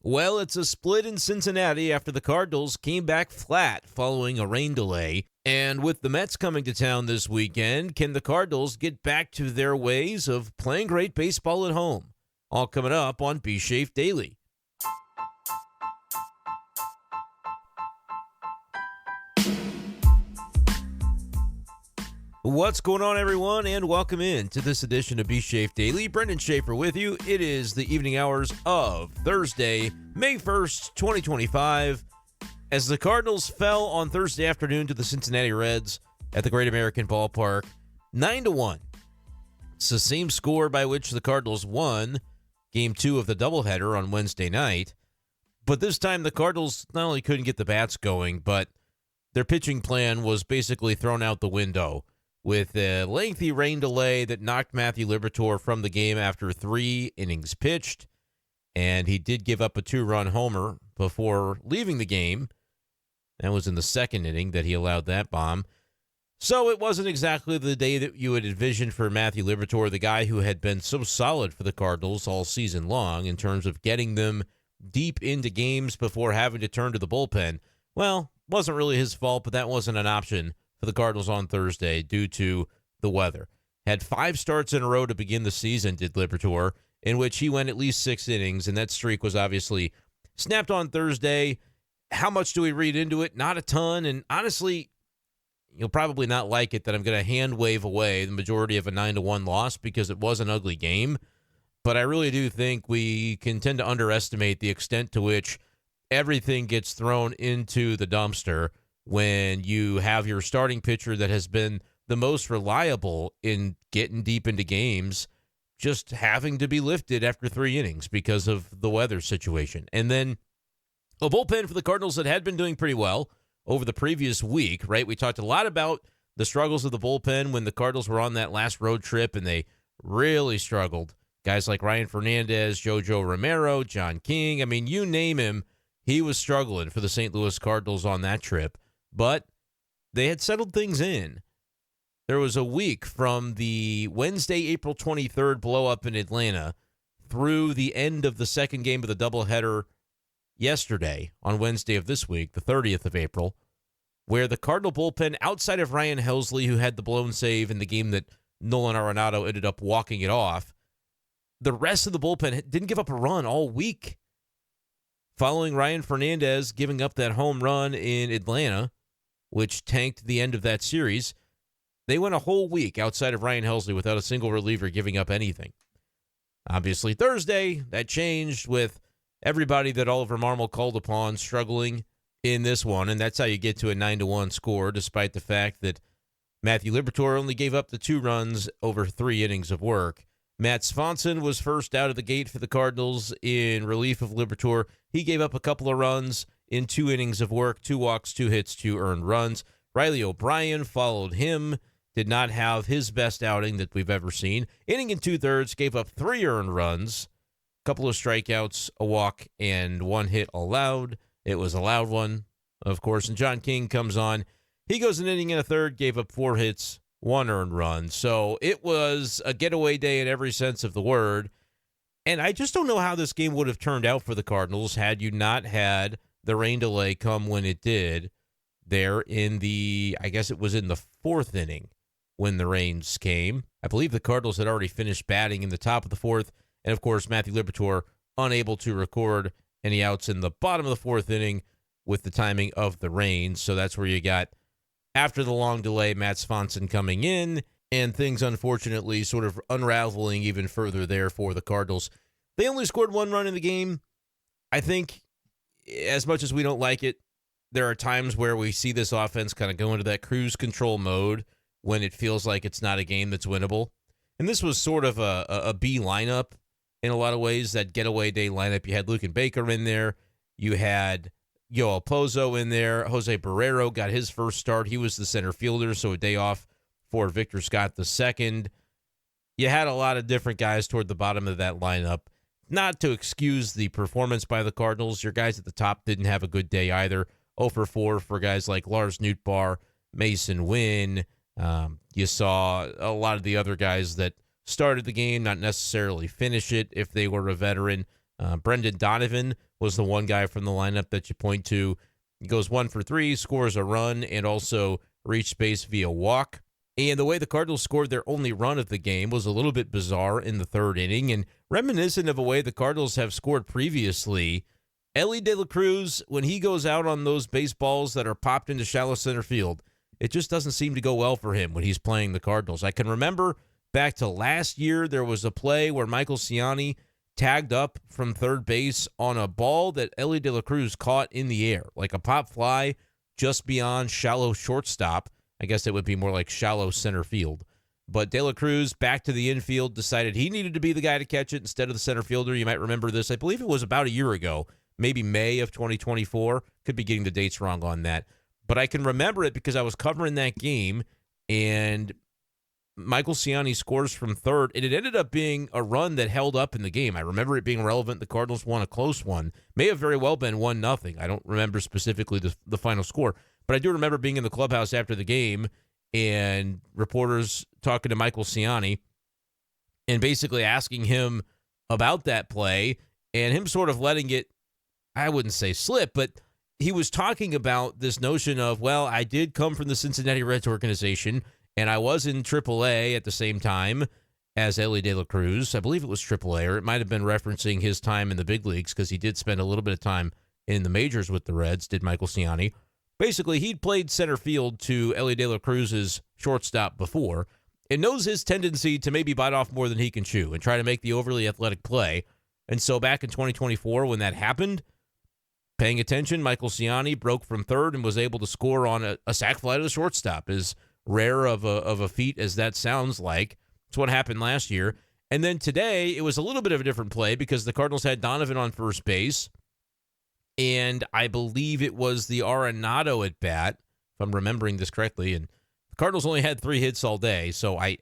Well, it's a split in Cincinnati after the Cardinals came back flat following a rain delay. And with the Mets coming to town this weekend, can the Cardinals get back to their ways of playing great baseball at home? All coming up on B-Schaeff Daily. What's going on, everyone, and welcome in to this edition of B-Schaeff Daily. Brenden Schaeffer with you. It is the evening hours of Thursday, May 1st, 2025, as the Cardinals fell on Thursday afternoon to the Cincinnati Reds at the Great American Ballpark, 9-1. It's the same score by which the Cardinals won Game 2 of the doubleheader on Wednesday night, but this time the Cardinals not only couldn't get the bats going, but their pitching plan was basically thrown out the window, with a lengthy rain delay that knocked Matthew Liberatore from the game after 3 innings pitched. And he did give up a 2-run homer before leaving the game. That was in the second inning that he allowed that bomb. So it wasn't exactly the day that you had envisioned for Matthew Liberatore, the guy who had been so solid for the Cardinals all season long in terms of getting them deep into games before having to turn to the bullpen. Well, wasn't really his fault, but that wasn't an option for the Cardinals on Thursday due to the weather. Had 5 starts in a row to begin the season, did Liberatore, in which he went at least 6 innings, and that streak was obviously snapped on Thursday. How much do we read into it? Not a ton, and honestly, you'll probably not like it that I'm going to hand wave away the majority of a 9-1 loss because it was an ugly game, but I really do think we can tend to underestimate the extent to which everything gets thrown into the dumpster when you have your starting pitcher that has been the most reliable in getting deep into games just having to be lifted after 3 innings because of the weather situation. And then a bullpen for the Cardinals that had been doing pretty well over the previous week, right? We talked a lot about the struggles of the bullpen when the Cardinals were on that last road trip, and they really struggled. Guys like Ryan Fernandez, JoJo Romero, John King, I mean, you name him, he was struggling for the St. Louis Cardinals on that trip. But they had settled things in. There was a week from the Wednesday, April 23rd blow-up in Atlanta through the end of the second game of the doubleheader yesterday on Wednesday of this week, the 30th of April, where the Cardinal bullpen, outside of Ryan Helsley, who had the blown save in the game that Nolan Arenado ended up walking it off, the rest of the bullpen didn't give up a run all week. Following Ryan Fernandez giving up that home run in Atlanta, which tanked the end of that series, they went a whole week outside of Ryan Helsley without a single reliever giving up anything. Obviously, Thursday, that changed with everybody that Oliver Marmol called upon struggling in this one, and that's how you get to a 9-1 score, despite the fact that Matthew Liberatore only gave up the 2 runs over 3 innings of work. Matt Swanson was first out of the gate for the Cardinals in relief of Liberatore. He gave up a couple of runs in 2 innings of work, 2 walks, 2 hits, 2 earned runs. Riley O'Brien followed him, did not have his best outing that we've ever seen. Inning and 2/3, gave up 3 earned runs, a couple of strikeouts, a walk, and 1 hit allowed. It was a loud one, of course, and John King comes on. He goes an inning and a third, gave up 4 hits, 1 earned run. So it was a getaway day in every sense of the word. And I just don't know how this game would have turned out for the Cardinals had you not had the rain delay come when it did there in the, I guess it was in the 4th inning when the rains came. I believe the Cardinals had already finished batting in the top of the 4th. And, of course, Matthew Liberatore unable to record any outs in the bottom of the 4th inning with the timing of the rain. So that's where you got, after the long delay, Matt Swanson coming in, and things, unfortunately, sort of unraveling even further there for the Cardinals. They only scored 1 run in the game. I think, as much as we don't like it, there are times where we see this offense kind of go into that cruise control mode when it feels like it's not a game that's winnable. And this was sort of a B lineup in a lot of ways, that getaway day lineup. You had Luken Baker in there. You had Yoel Pozo in there. Jose Barrero got his first start. He was the center fielder, so a day off for Victor Scott II. You had a lot of different guys toward the bottom of that lineup. Not to excuse the performance by the Cardinals. Your guys at the top didn't have a good day either. 0 for 4 for guys like Lars Nootbaar, Mason Wynn. You saw a lot of the other guys that started the game not necessarily finish it if they were a veteran. Brendan Donovan was the one guy from the lineup that you point to. He goes 1 for 3, scores a run, and also reached base via walk. And the way the Cardinals scored their only run of the game was a little bit bizarre in the third inning and reminiscent of a way the Cardinals have scored previously. Elly De La Cruz, when he goes out on those baseballs that are popped into shallow center field, it just doesn't seem to go well for him when he's playing the Cardinals. I can remember back to last year, there was a play where Michael Ciani tagged up from third base on a ball that Elly De La Cruz caught in the air, like a pop fly just beyond shallow shortstop. I guess it would be more like shallow center field. But De La Cruz, back to the infield, decided he needed to be the guy to catch it instead of the center fielder. You might remember this. I believe it was about a year ago, maybe May of 2024. Could be getting the dates wrong on that. But I can remember it because I was covering that game, and Michael Ciani scores from third, and it ended up being a run that held up in the game. I remember it being relevant. The Cardinals won a close one. May have very well been 1-0. I don't remember specifically the final score, but I do remember being in the clubhouse after the game and reporters talking to Michael Ciani and basically asking him about that play and him sort of letting it, I wouldn't say slip, but he was talking about this notion of, well, I did come from the Cincinnati Reds organization, and I was in AAA at the same time as Elly De La Cruz. I believe it was AAA, or it might have been referencing his time in the big leagues because he did spend a little bit of time in the majors with the Reds, did Michael Ciani. Basically, he'd played center field to Elly De La Cruz's shortstop before and knows his tendency to maybe bite off more than he can chew and try to make the overly athletic play. And so back in 2024, when that happened, paying attention, Michael Ciani broke from third and was able to score on a sac fly to the shortstop. As rare of a feat as that sounds like, it's what happened last year. And then today, it was a little bit of a different play because the Cardinals had Donovan on first base, and I believe it was the Arenado at bat, if I'm remembering this correctly. And the Cardinals only had 3 hits all day, so I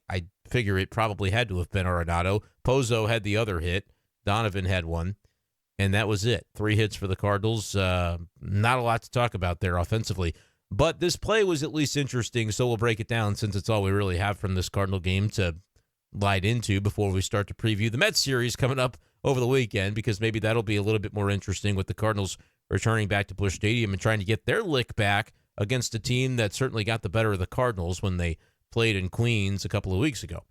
figure it probably had to have been Arenado. Pozo had the other hit. Donovan had one. And that was it. 3 hits for the Cardinals. Not a lot to talk about there offensively. But this play was at least interesting, so we'll break it down since it's all we really have from this Cardinal game to light into before we start to preview the Mets series coming up over the weekend, because maybe that'll be a little bit more interesting with the Cardinals returning back to Busch Stadium and trying to get their lick back against a team that certainly got the better of the Cardinals when they played in Queens a couple of weeks ago.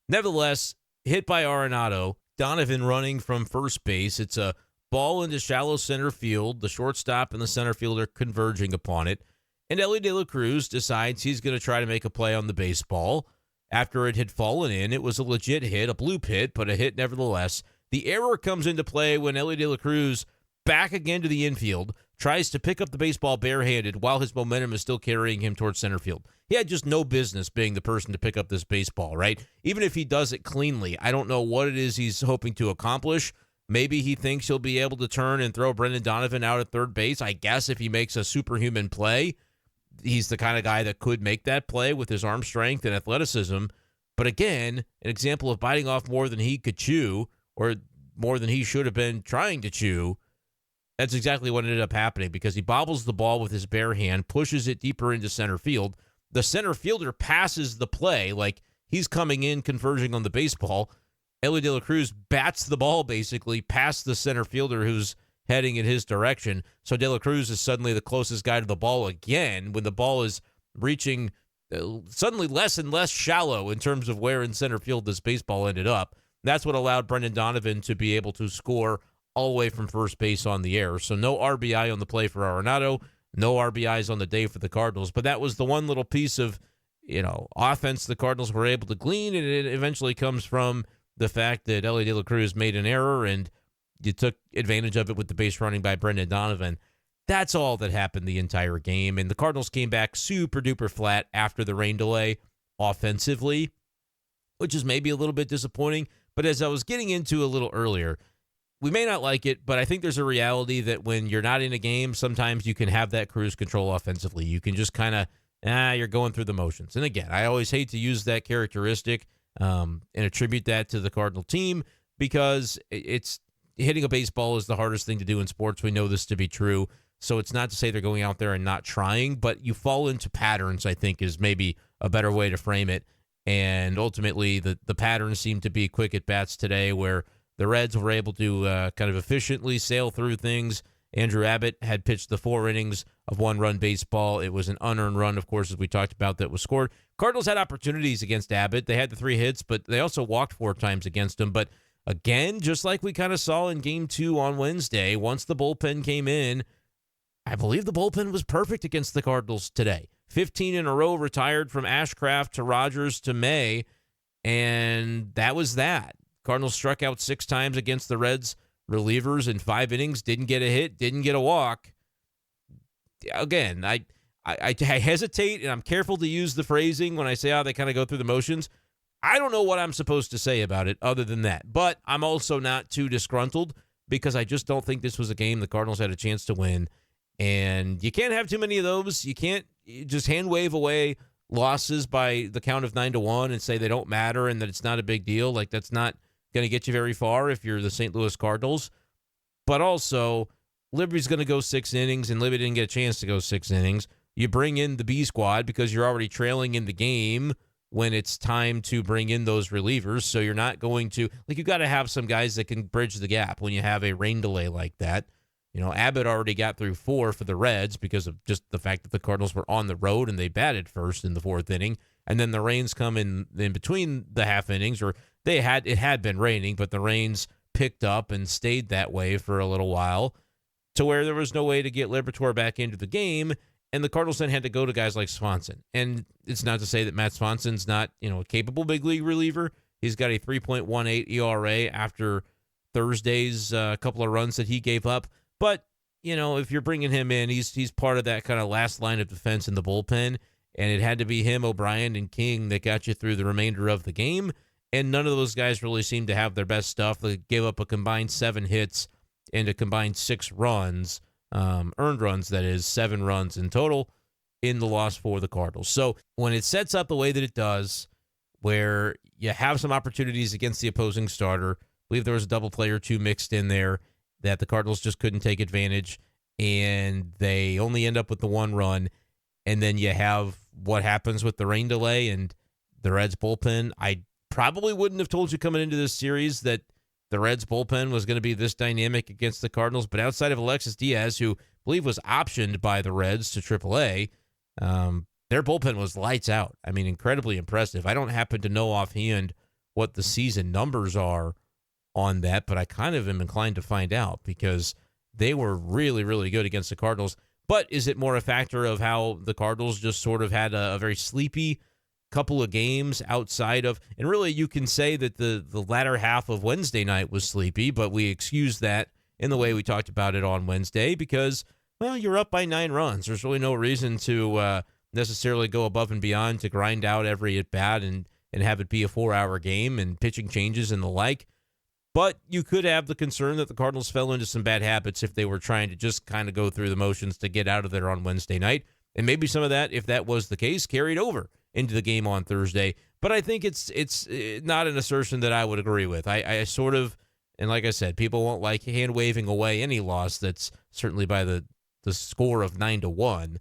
Nevertheless, hit by Arenado, Donovan running from first base. It's a ball into shallow center field. The shortstop and the center fielder converging upon it. And Elly De La Cruz decides he's going to try to make a play on the baseball. After it had fallen in, it was a legit hit, a bloop hit, but a hit nevertheless. The error comes into play when Elly De La Cruz, back again to the infield, tries to pick up the baseball barehanded while his momentum is still carrying him towards center field. He had just no business being the person to pick up this baseball, right? Even if he does it cleanly, I don't know what it is he's hoping to accomplish. Maybe he thinks he'll be able to turn and throw Brendan Donovan out at third base. I guess if he makes a superhuman play, he's the kind of guy that could make that play with his arm strength and athleticism. But again, an example of biting off more than he could chew, or more than he should have been trying to chew. That's exactly what ended up happening, because he bobbles the ball with his bare hand, pushes it deeper into center field. The center fielder passes the play like he's coming in, converging on the baseball. Elly De La Cruz bats the ball basically past the center fielder who's heading in his direction. So De La Cruz is suddenly the closest guy to the ball again when the ball is reaching suddenly less and less shallow in terms of where in center field this baseball ended up. That's what allowed Brendan Donovan to be able to score all the way from first base on the air. So no RBI on the play for Arenado, no RBIs on the day for the Cardinals. But that was the one little piece of, offense the Cardinals were able to glean, and it eventually comes from the fact that Elly De La Cruz made an error, and you took advantage of it with the base running by Brendan Donovan. That's all that happened the entire game, and the Cardinals came back super-duper flat after the rain delay offensively, which is maybe a little bit disappointing. But as I was getting into a little earlier, we may not like it, but I think there's a reality that when you're not in a game, sometimes you can have that cruise control offensively. You can just kind of, you're going through the motions. And again, I always hate to use that characteristic and attribute that to the Cardinal team, because it's hitting a baseball is the hardest thing to do in sports. We know this to be true. So it's not to say they're going out there and not trying, but you fall into patterns, I think, is maybe a better way to frame it. And ultimately, the patterns seem to be quick at bats today, where The Reds were able to kind of efficiently sail through things. Andrew Abbott had pitched the 4 innings of one-run baseball. It was an unearned run, of course, as we talked about, that was scored. Cardinals had opportunities against Abbott. They had the 3 hits, but they also walked 4 times against him. But again, just like we kind of saw in Game 2 on Wednesday, once the bullpen came in, I believe the bullpen was perfect against the Cardinals today. 15 in a row retired from Ashcraft to Rogers to May, and that was that. Cardinals struck out 6 times against the Reds relievers in 5 innings, didn't get a hit, didn't get a walk. Again, I hesitate, and I'm careful to use the phrasing when I say how they kind of go through the motions. I don't know what I'm supposed to say about it other than that. But I'm also not too disgruntled because I just don't think this was a game the Cardinals had a chance to win. And you can't have too many of those. You can't just hand wave away losses by the count of 9-1 and say they don't matter and that it's not a big deal. Like, that's not going to get you very far if you're the St. Louis Cardinals. But also, Liberty's going to go 6 innings, and Liberty didn't get a chance to go 6 innings. You bring in the B squad because you're already trailing in the game when it's time to bring in those relievers. So you're not going to, like, you got to have some guys that can bridge the gap when you have a rain delay like that. You know, Abbott already got through 4 for the Reds because of just the fact that the Cardinals were on the road and they batted first in the 4th inning. And then the rains come in between the half innings, or it had been raining, but the rains picked up and stayed that way for a little while to where there was no way to get Liberatore back into the game. And the Cardinals then had to go to guys like Swanson. And it's not to say that Matt Swanson's not, a capable big league reliever. He's got a 3.18 ERA after Thursday's couple of runs that he gave up. But, if you're bringing him in, he's part of that kind of last line of defense in the bullpen. And it had to be him, O'Brien, and King that got you through the remainder of the game. And none of those guys really seemed to have their best stuff. They gave up a combined 7 hits and a combined 6 runs, earned runs, that is, 7 runs in total in the loss for the Cardinals. So when it sets up the way that it does, where you have some opportunities against the opposing starter, I believe there was a double play or 2 mixed in there that the Cardinals just couldn't take advantage, and they only end up with the 1 run. And then you have what happens with the rain delay and the Reds bullpen. I probably wouldn't have told you coming into this series that the Reds bullpen was going to be this dynamic against the Cardinals. But outside of Alexis Diaz, who I believe was optioned by the Reds to AAA, their bullpen was lights out. I mean, incredibly impressive. I don't happen to know offhand what the season numbers are on that, but I kind of am inclined to find out because they were really, really good against the Cardinals. But is it more a factor of how the Cardinals just sort of had a very sleepy couple of games outside of, and really you can say that the latter half of Wednesday night was sleepy, but we excused that in the way we talked about it on Wednesday because, well, you're up by 9 runs. There's really no reason to necessarily go above and beyond to grind out every at-bat and have it be a 4-hour game and pitching changes and the like. But you could have the concern that the Cardinals fell into some bad habits if they were trying to just kind of go through the motions to get out of there on Wednesday night. And maybe some of that, if that was the case, carried over into the game on Thursday. But I think it's not an assertion that I would agree with. I sort of, and like I said, people won't like hand-waving away any loss that's certainly by the score of 9-1.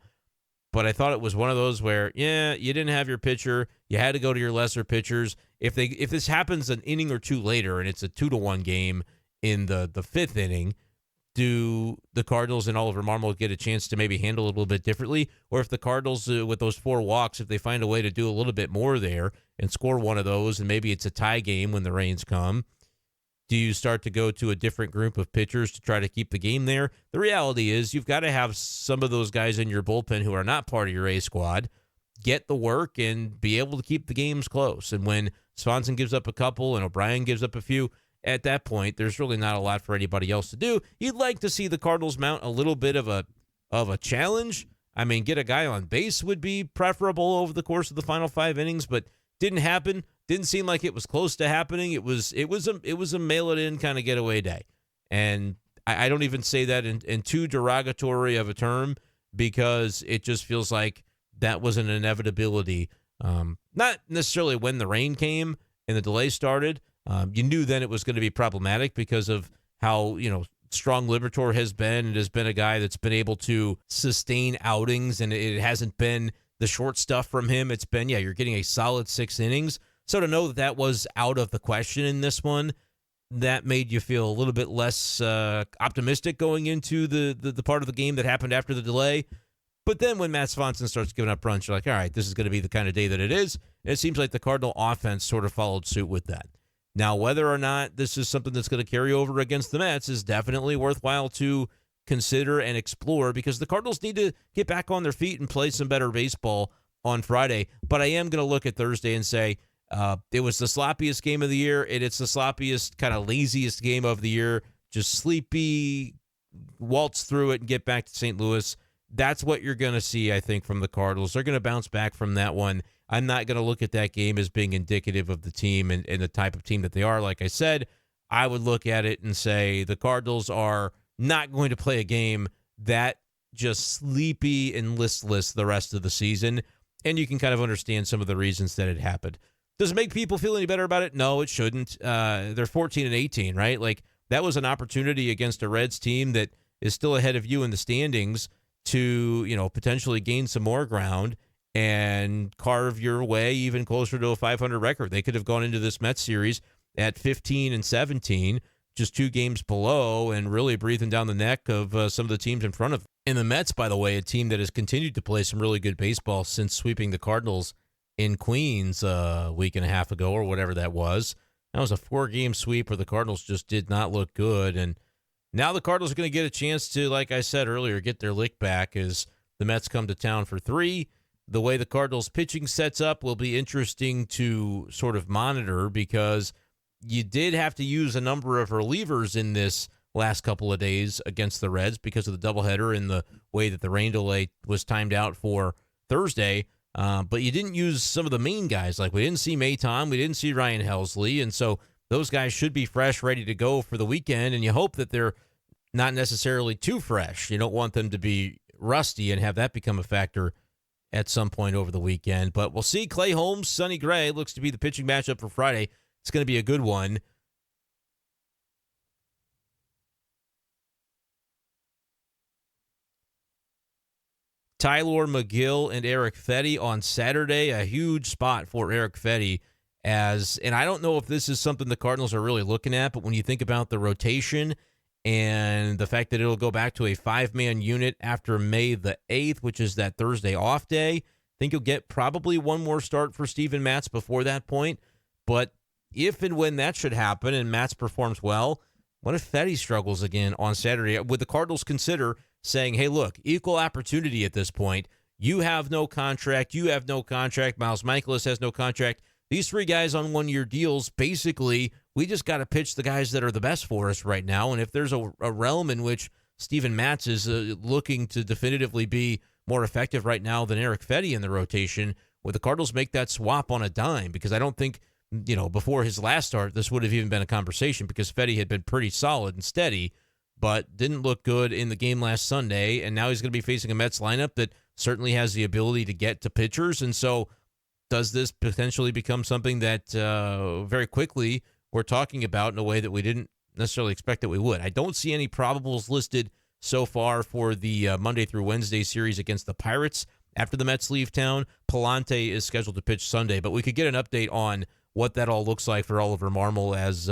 But I thought it was one of those where, yeah, you didn't have your pitcher. You had to go to your lesser pitchers. If this happens an inning or 2 later and it's a 2-1 game in the 5th inning, do the Cardinals and Oliver Marmol get a chance to maybe handle it a little bit differently? Or if the Cardinals, with those 4 walks, if they find a way to do a little bit more there and score one of those, and maybe it's a tie game when the rains come, do you start to go to a different group of pitchers to try to keep the game there? The reality is you've got to have some of those guys in your bullpen who are not part of your A squad get the work and be able to keep the games close. And when Swanson gives up a couple and O'Brien gives up a few, at that point, there's really not a lot for anybody else to do. You'd like to see the Cardinals mount a little bit of a challenge. I mean, get a guy on base would be preferable over the course of the final 5 innings, but didn't happen. Didn't seem like it was close to happening. It was a mail it in kind of getaway day. And I don't even say that in too derogatory of a term because it just feels like that was an inevitability. Not necessarily when the rain came and the delay started. You knew then it was going to be problematic because of how, strong Liberatore has been. It has been a guy that's been able to sustain outings, and it hasn't been the short stuff from him. It's been, you're getting a solid 6 innings. So to know that was out of the question in this one, that made you feel a little bit less optimistic going into the part of the game that happened after the delay. But then when Matt Swanson starts giving up runs, you're like, all right, this is going to be the kind of day that it is. And it seems like the Cardinal offense sort of followed suit with that. Now, whether or not this is something that's going to carry over against the Mets is definitely worthwhile to consider and explore, because the Cardinals need to get back on their feet and play some better baseball on Friday. But I am going to look at Thursday and say it was the sloppiest game of the year, and it's the sloppiest, kind of laziest game of the year. Just sleepy, waltz through it and get back to St. Louis. That's what you're going to see, I think, from the Cardinals. They're going to bounce back from that one. I'm not going to look at that game as being indicative of the team and the type of team that they are. Like I said, I would look at it and say the Cardinals are not going to play a game that just sleepy and listless the rest of the season. And you can kind of understand some of the reasons that it happened. Does it make people feel any better about it? No, it shouldn't. They're 14-18, right? Like, that was an opportunity against a Reds team that is still ahead of you in the standings to, potentially gain some more ground and carve your way even closer to a 500 record. They could have gone into this Mets series at 15-17, just 2 games below, and really breathing down the neck of some of the teams in front of them. And the Mets, by the way, a team that has continued to play some really good baseball since sweeping the Cardinals in Queens a week and a half ago or whatever that was. That was a 4-game sweep where the Cardinals just did not look good. And now the Cardinals are going to get a chance to, like I said earlier, get their lick back as the Mets come to town for 3. The way the Cardinals pitching sets up will be interesting to sort of monitor, because you did have to use a number of relievers in this last couple of days against the Reds because of the doubleheader and the way that the rain delay was timed out for Thursday. But you didn't use some of the main guys. Like, we didn't see Maton, we didn't see Ryan Helsley, and so those guys should be fresh, ready to go for the weekend, and you hope that they're not necessarily too fresh. You don't want them to be rusty and have that become a factor at some point over the weekend. But we'll see. Clay Holmes, Sonny Gray looks to be the pitching matchup for Friday. It's going to be a good one. Tyler McGill and Eric Fetty on Saturday, a huge spot for Eric Fetty. And I don't know if this is something the Cardinals are really looking at, but when you think about the rotation and the fact that it'll go back to a 5-man unit after May the 8th, which is that Thursday off day, I think you'll get probably one more start for Steven Matz before that point. But if and when that should happen and Matz performs well, what if Fetty struggles again on Saturday? Would the Cardinals consider saying, hey, look, equal opportunity at this point. You have no contract. You have no contract. Miles Michaelis has no contract. These 3 guys on 1-year deals, basically, we just got to pitch the guys that are the best for us right now. And if there's a realm in which Steven Matz is looking to definitively be more effective right now than Eric Fetty in the rotation, would the Cardinals make that swap on a dime? Because I don't think, before his last start, this would have even been a conversation, because Fetty had been pretty solid and steady, but didn't look good in the game last Sunday. And now he's going to be facing a Mets lineup that certainly has the ability to get to pitchers. And so does this potentially become something that very quickly we're talking about in a way that we didn't necessarily expect that we would? I don't see any probables listed so far for the Monday through Wednesday series against the Pirates after the Mets leave town. Palante is scheduled to pitch Sunday, but we could get an update on what that all looks like for Oliver Marmol as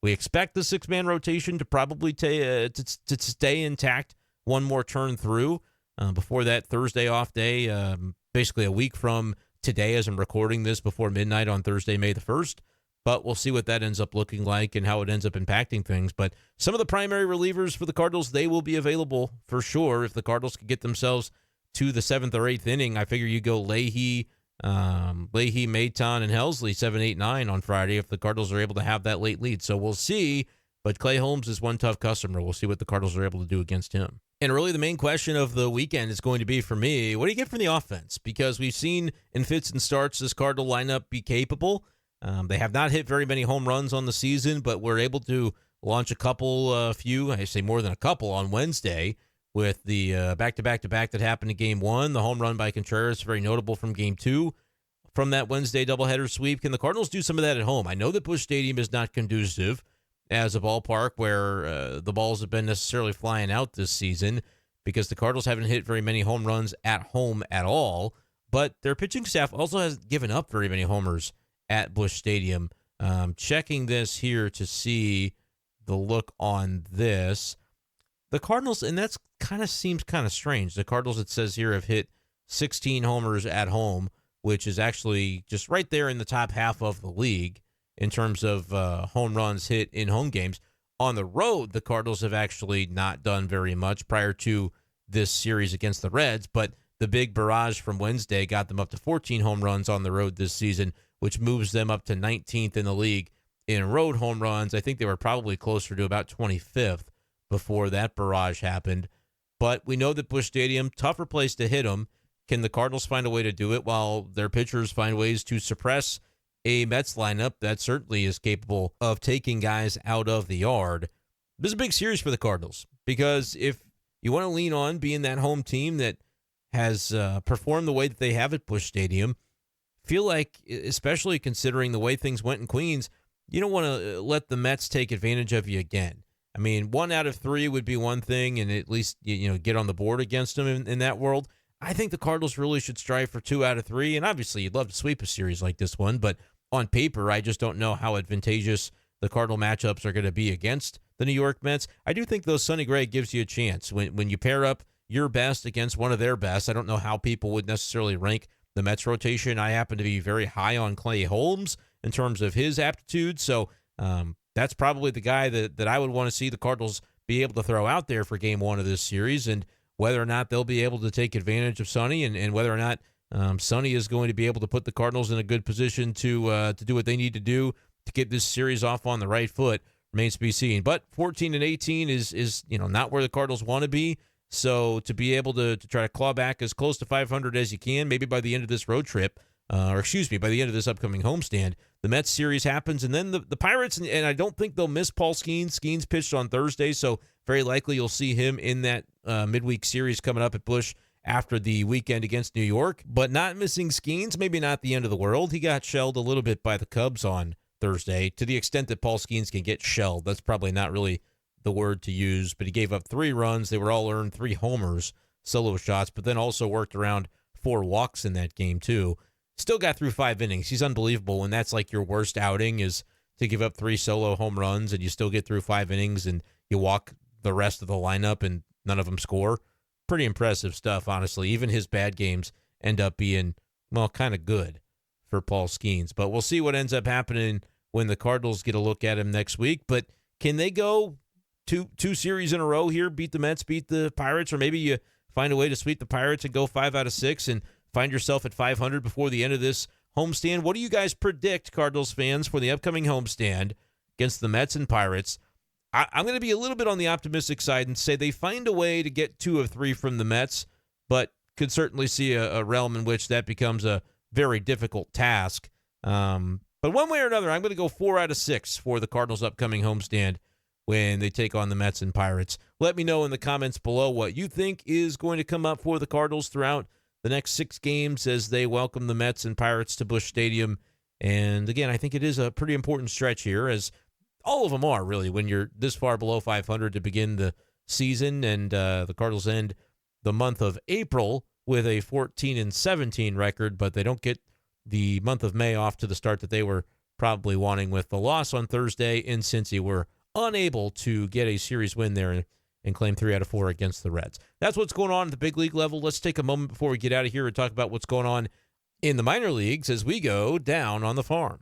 we expect the 6-man rotation to probably to stay intact one more turn through before that Thursday off day, basically a week from today as I'm recording this, before midnight on Thursday, May the 1st. But we'll see what that ends up looking like and how it ends up impacting things. But some of the primary relievers for the Cardinals, they will be available for sure. If the Cardinals could get themselves to the 7th or 8th inning, I figure you go Leahy, Maton, and Helsley 7, 8, 9 on Friday if the Cardinals are able to have that late lead. So we'll see. But Clay Holmes is one tough customer. We'll see what the Cardinals are able to do against him. And really the main question of the weekend is going to be for me, what do you get from the offense? Because we've seen in fits and starts this Cardinal lineup be capable. They have not hit very many home runs on the season, but we're able to launch a few, I say more than a couple on Wednesday with the back-to-back-to-back that happened in Game 1. The home run by Contreras, very notable from Game 2. From that Wednesday doubleheader sweep, can the Cardinals do some of that at home? I know that Busch Stadium is not conducive as a ballpark where the balls have been necessarily flying out this season, because the Cardinals haven't hit very many home runs at home at all, but their pitching staff also hasn't given up very many homers at Busch Stadium Checking this here to see the look on this. The Cardinals, and that's kind of seems kind of strange. The Cardinals, it says here, have hit 16 homers at home, which is actually just right there in the top half of the league in terms of home runs hit in home games. On the road, the Cardinals have actually not done very much prior to this series against the Reds, but the big barrage from Wednesday got them up to 14 home runs on the road this season, which moves them up to 19th in the league in road home runs. I think they were probably closer to about 25th before that barrage happened. But we know that Busch Stadium, tougher place to hit them. Can the Cardinals find a way to do it while their pitchers find ways to suppress a Mets lineup that certainly is capable of taking guys out of the yard? This is a big series for the Cardinals because if you want to lean on being that home team that has performed the way that they have at Busch Stadium, feel like, especially considering the way things went in Queens, you don't want to let the Mets take advantage of you again. I mean, 1 out of 3 would be one thing, and at least get on the board against them in that world. I think the Cardinals really should strive for 2 out of 3, and obviously you'd love to sweep a series like this one, but on paper, I just don't know how advantageous the Cardinal matchups are going to be against the New York Mets. I do think, though, Sonny Gray gives you a chance. When you pair up your best against one of their best, I don't know how people would necessarily rank the Mets rotation. I happen to be very high on Clay Holmes in terms of his aptitude, so that's probably the guy that I would want to see the Cardinals be able to throw out there for game 1 of this series, and whether or not they'll be able to take advantage of Sonny and whether or not Sonny is going to be able to put the Cardinals in a good position to do what they need to do to get this series off on the right foot remains to be seen. But 14-18 is not where the Cardinals want to be. So to be able to try to claw back as close to 500 as you can, maybe by the end of this road trip, by the end of this upcoming homestand, the Mets series happens, and then the Pirates, and I don't think they'll miss Paul Skeens. Skeens pitched on Thursday, so very likely you'll see him in that midweek series coming up at Busch after the weekend against New York. But not missing Skeens, maybe not the end of the world. He got shelled a little bit by the Cubs on Thursday, to the extent that Paul Skeens can get shelled. That's probably not really the word to use, but he gave up 3 runs. They were all earned 3 homers, solo shots, but then also worked around 4 walks in that game too. Still got through 5 innings. He's unbelievable when that's like your worst outing, is to give up 3 solo home runs and you still get through 5 innings and you walk the rest of the lineup and none of them score. Pretty impressive stuff, honestly. Even his bad games end up being, well, kind of good for Paul Skeens. But we'll see what ends up happening when the Cardinals get a look at him next week. But can they go two series in a row here, beat the Mets, beat the Pirates, or maybe you find a way to sweep the Pirates and go 5 out of 6 and find yourself at 500 before the end of this homestand? What do you guys predict, Cardinals fans, for the upcoming homestand against the Mets and Pirates? I'm going to be a little bit on the optimistic side and say they find a way to get 2 of 3 from the Mets, but could certainly see a realm in which that becomes a very difficult task. But one way or another, I'm going to go 4 out of 6 for the Cardinals' upcoming homestand when they take on the Mets and Pirates. Let me know in the comments below what you think is going to come up for the Cardinals throughout the next 6 games as they welcome the Mets and Pirates to Busch Stadium. And again, I think it is a pretty important stretch here, as all of them are, really, when you're this far below 500 to begin the season. And the Cardinals end the month of April with a 14-17 record, but they don't get the month of May off to the start that they were probably wanting. With the loss on Thursday in Cincy, we're unable to get a series win there and claim 3 out of 4 against the Reds. That's what's going on at the big league level. Let's take a moment before we get out of here and talk about what's going on in the minor leagues as we go down on the farm.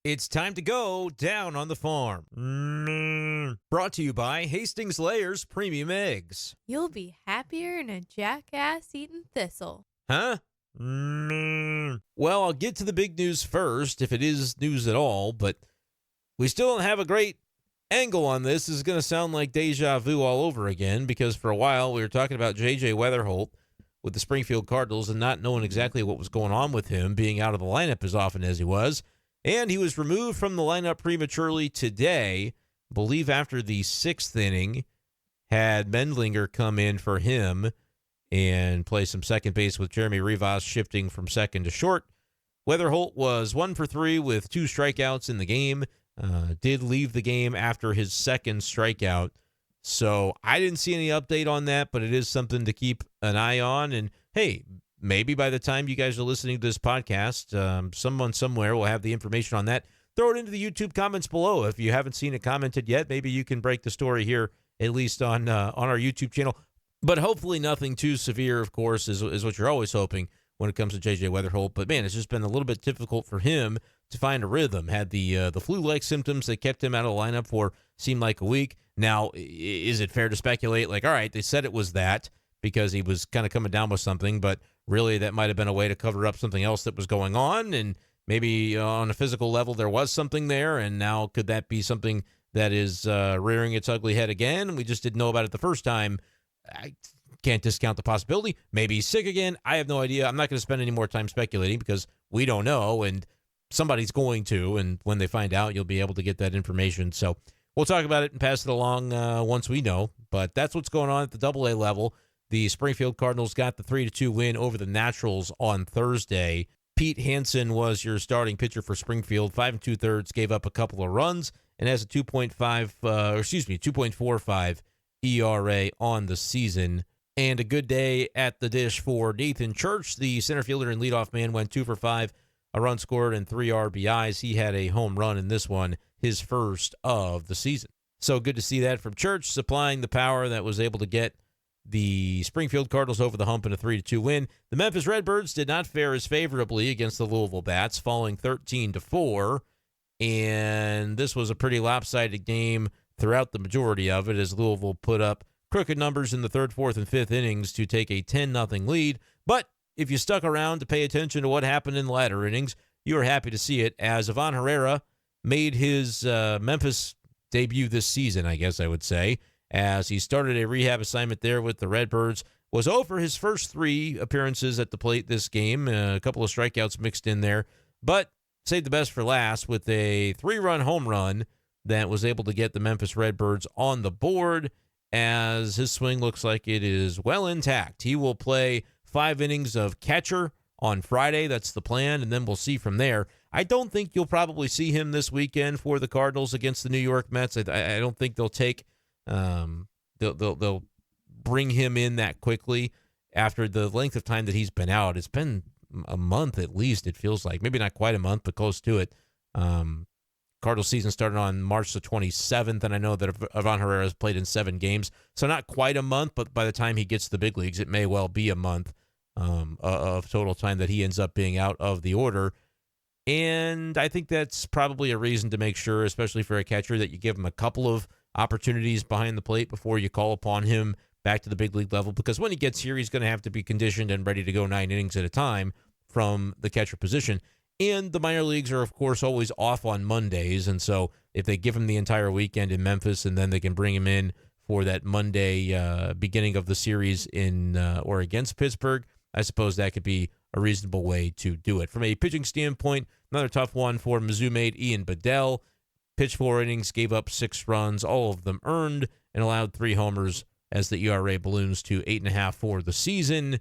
It's time to go down on the farm. Brought to you by Hastings Layers Premium Eggs. You'll be happier than a jackass eating thistle. Huh? Well, I'll get to the big news first, if it is news at all, but we still don't have a great angle on this. This is going to sound like deja vu all over again, because for a while we were talking about J.J. Weatherholt with the Springfield Cardinals and not knowing exactly what was going on with him, being out of the lineup as often as he was. And he was removed from the lineup prematurely today, I believe after the 6th inning, had Mendlinger come in for him and play some second base with Jeremy Rivas shifting from second to short. Weatherholt was 1 for 3 with 2 strikeouts in the game. Did leave the game after his 2nd strikeout. So I didn't see any update on that, but it is something to keep an eye on. And hey, maybe by the time you guys are listening to this podcast, someone somewhere will have the information on that. Throw it into the YouTube comments below. If you haven't seen it commented yet, maybe you can break the story here, at least on our YouTube channel. But hopefully nothing too severe, of course, is what you're always hoping when it comes to J.J. Weatherholt. But, man, it's just been a little bit difficult for him to find a rhythm. Had the flu-like symptoms that kept him out of the lineup for seemed like a week. Now, is it fair to speculate, like, all right, they said it was that because he was kind of coming down with something, but really that might have been a way to cover up something else that was going on, and maybe on a physical level there was something there, and now could that be something that is rearing its ugly head again? We just didn't know about it the first time. I can't discount the possibility. Maybe he's sick again. I have no idea. I'm not going to spend any more time speculating because we don't know, and somebody's going to, and when they find out, you'll be able to get that information. So we'll talk about it and pass it along once we know, but that's what's going on at the Double-A level. The Springfield Cardinals got the 3-2 win over the Naturals on Thursday. Pete Hansen was your starting pitcher for Springfield. 5 2/3, gave up a couple of runs, and has a 2.45 ERA on the season. And a good day at the dish for Nathan Church. The center fielder and leadoff man went 2 for 5, a run scored and 3 RBIs. He had a home run in this one, his first of the season. So good to see that from Church, supplying the power that was able to get the Springfield Cardinals over the hump in a 3-2 win. The Memphis Redbirds did not fare as favorably against the Louisville Bats, falling 13-4. And this was a pretty lopsided game throughout the majority of it, as Louisville put up crooked numbers in the third, fourth, and fifth innings to take a 10-0 lead. But if you stuck around to pay attention to what happened in the latter innings, you were happy to see it, as Ivan Herrera made his Memphis debut this season, I guess I would say, as he started a rehab assignment there with the Redbirds. Was 0 for his first 3 appearances at the plate this game, a couple of strikeouts mixed in there, but saved the best for last with a 3-run home run that was able to get the Memphis Redbirds on the board, as his swing looks like it is well intact. He will play 5 innings of catcher on Friday. That's the plan, and then we'll see from there. I don't think you'll probably see him this weekend for the Cardinals against the New York Mets. I don't think they'll take they'll bring him in that quickly after the length of time that he's been out. It's been a month at least, it feels like. Maybe not quite a month, but close to it. Cardinals season started on March the 27th, and I know that Ivan Herrera has played in 7 games, so not quite a month, but by the time he gets to the big leagues, it may well be a month of total time that he ends up being out of the order. And I think that's probably a reason to make sure, especially for a catcher, that you give him a couple of opportunities behind the plate before you call upon him back to the big league level, because when he gets here, he's going to have to be conditioned and ready to go 9 innings at a time from the catcher position. And the minor leagues are, of course, always off on Mondays, and so if they give him the entire weekend in Memphis and then they can bring him in for that Monday beginning of the series in or against Pittsburgh, I suppose that could be a reasonable way to do it. From a pitching standpoint, another tough one for Mizzou mate Ian Bedell. Pitched 4 innings, gave up 6 runs, all of them earned, and allowed 3 homers as the ERA balloons to 8.5 for the season.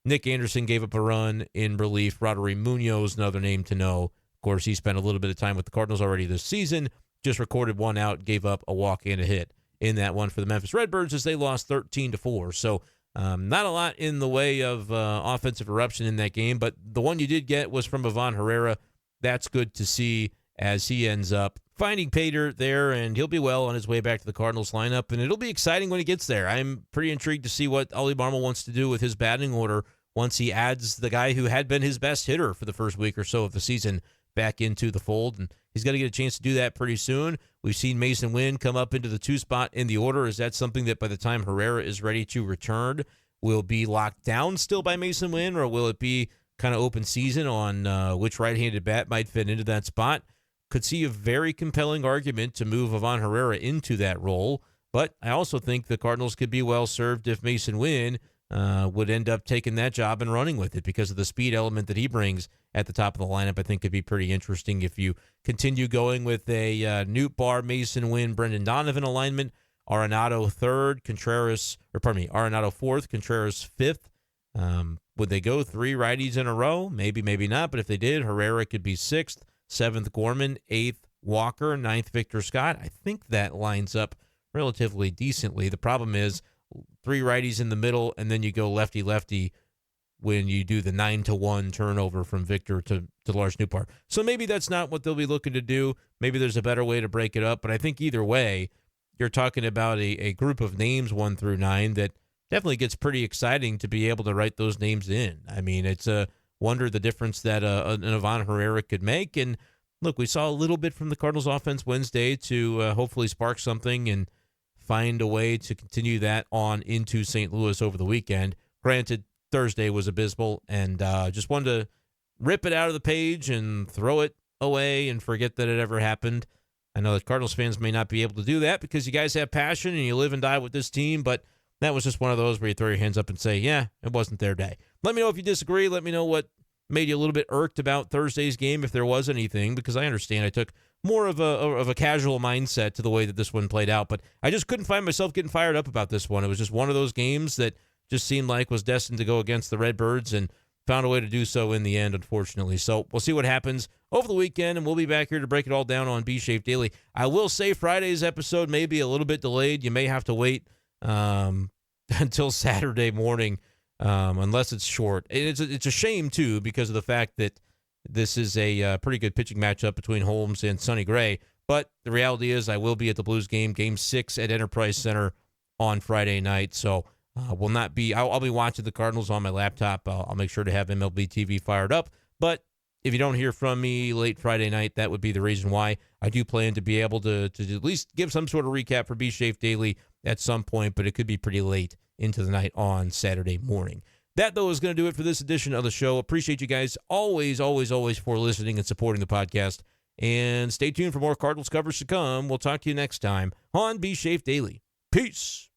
Nick Anderson gave up a run in relief. Roderick Munoz, another name to know. Of course, he spent a little bit of time with the Cardinals already this season. Just recorded 1 out, gave up a walk and a hit in that one for the Memphis Redbirds as they lost 13-4. So not a lot in the way of offensive eruption in that game, but the one you did get was from Ivan Herrera. That's good to see, as he ends up finding pay dirt there, and he'll be well on his way back to the Cardinals lineup, and it'll be exciting when he gets there. I'm pretty intrigued to see what Ollie Marmol wants to do with his batting order once he adds the guy who had been his best hitter for the first week or so of the season back into the fold, and he's got to get a chance to do that pretty soon. We've seen Mason Wynn come up into the 2 spot in the order. Is that something that by the time Herrera is ready to return will be locked down still by Mason Wynn, or will it be kind of open season on which right-handed bat might fit into that spot? Could see a very compelling argument to move Ivan Herrera into that role, but I also think the Cardinals could be well served if Mason Wynn would end up taking that job and running with it, because of the speed element that he brings at the top of the lineup. I think could be pretty interesting if you continue going with a Newt Barr, Mason Wynn, Brendan Donovan alignment. Arenado Arenado 4th, Contreras 5th. Would they go 3 righties in a row? Maybe, maybe not. But if they did, Herrera could be 6th, 7th Gorman, 8th Walker, 9th Victor Scott. I think that lines up relatively decently. The problem is 3 righties in the middle, and then you go lefty-lefty when you do the 9-1 turnover from Victor to Lars Nootbaar. So maybe that's not what they'll be looking to do. Maybe there's a better way to break it up. But I think either way, you're talking about a group of names 1 through 9 that definitely gets pretty exciting to be able to write those names in. I mean, it's a wonder the difference that an Ivan Herrera could make. And look, we saw a little bit from the Cardinals offense Wednesday to hopefully spark something and find a way to continue that on into St. Louis over the weekend. Granted, Thursday was abysmal, and just wanted to rip it out of the page and throw it away and forget that it ever happened. I know that Cardinals fans may not be able to do that because you guys have passion and you live and die with this team, but that was just one of those where you throw your hands up and say, yeah, it wasn't their day. Let me know if you disagree. Let me know what made you a little bit irked about Thursday's game, if there was anything, because I understand I took more of a casual mindset to the way that this one played out, but I just couldn't find myself getting fired up about this one. It was just one of those games that just seemed like was destined to go against the Redbirds and found a way to do so in the end, unfortunately. So we'll see what happens over the weekend, and we'll be back here to break it all down on B-Schaeff Daily. I will say Friday's episode may be a little bit delayed. You may have to wait until Saturday morning, unless it's short. It's a shame, too, because of the fact that this is a pretty good pitching matchup between Holmes and Sonny Gray. But the reality is I will be at the Blues game, Game 6 at Enterprise Center on Friday night. So will not be. I'll be watching the Cardinals on my laptop. I'll make sure to have MLB TV fired up. But if you don't hear from me late Friday night, that would be the reason why. I do plan to be able to at least give some sort of recap for B-Schaeff Daily at some point, but it could be pretty late into the night on Saturday morning. That, though, is going to do it for this edition of the show. Appreciate you guys always for listening and supporting the podcast. And stay tuned for more Cardinals coverage to come. We'll talk to you next time on B-Schaeff Daily. Peace.